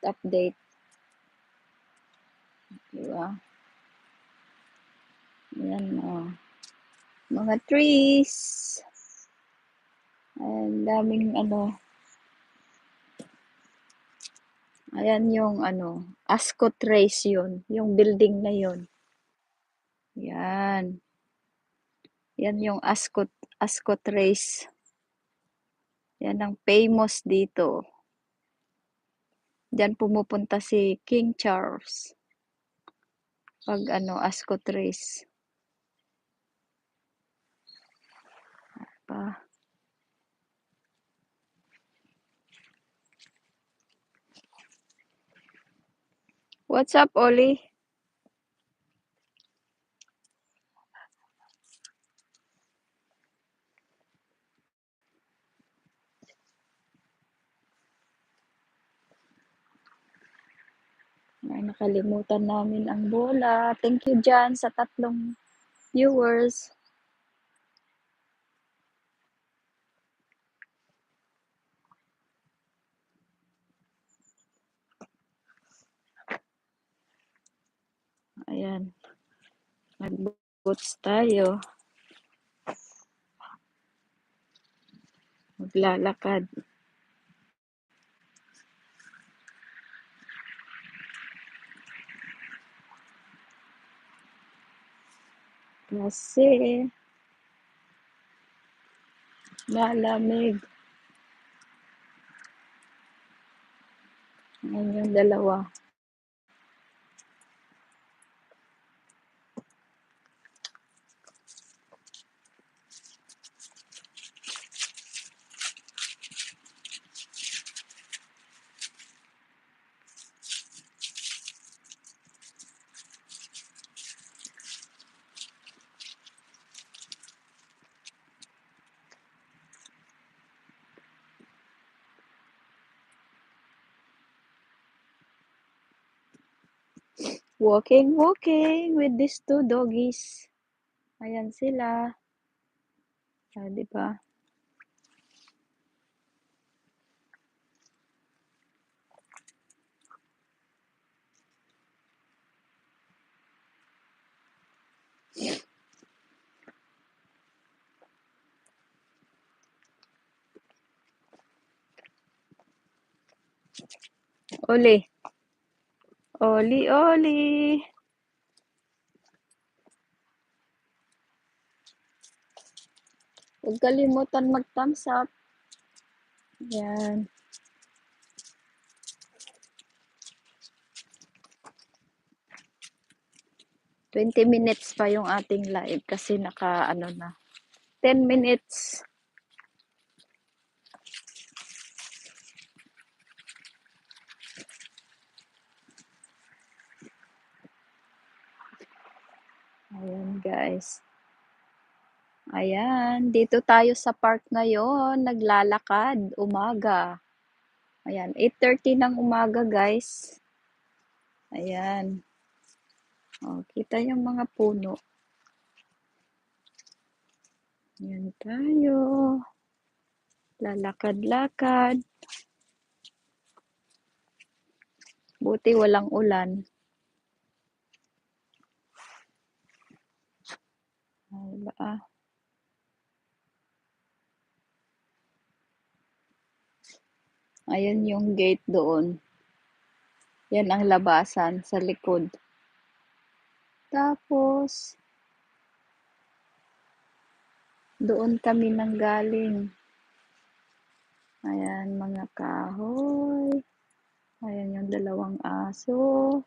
update. Diba? Ayan, mga trees. Ayan, daming ayan yung Ascot Race yun. Yung building na yun. Yan. Yan yung Ascot Race. Yan ang famous dito. Diyan pumupunta si King Charles. Pag Ascot Race. Pa. What's up, Oli? Ay, nakalimutan namin ang bola. Thank you dyan sa 3 viewers. Ayan. Mag-boots tayo. Maglalakad. Kasi malamig. Ayan yung dalawa. Walking with these 2 doggies. Ayan sila. Di ba? Oli. Oli. Huwag kalimutan mag-thumbs up. Yan. $20 minutes pa yung ating live kasi naka na. 10 minutes. Ayan, guys. Ayan, dito tayo sa park ngayon, naglalakad, umaga. Ayan, 8:30 ng umaga, guys. Ayan. Kita yung mga puno. Ayan tayo. Lalakad-lakad. Buti walang ulan. Diba? Ayan yung gate doon. Yan ang labasan sa likod. Tapos, doon kami nanggaling. Ayan, mga kahoy. Ayan yung 2 aso.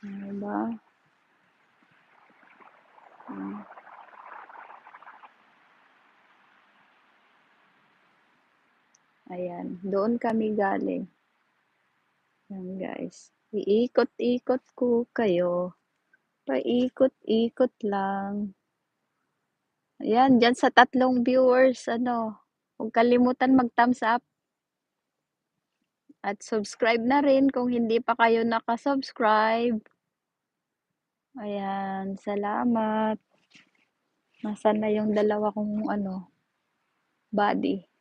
Diba? Ayan, doon kami galing. Ayan, guys. Iikot-ikot ko kayo. Paikot-ikot lang. Ayan, dyan sa 3 viewers, huwag kalimutan mag-thumbs up. At subscribe na rin kung hindi pa kayo nakasubscribe. Ayan, salamat. Nasaan na yung 2 kong body.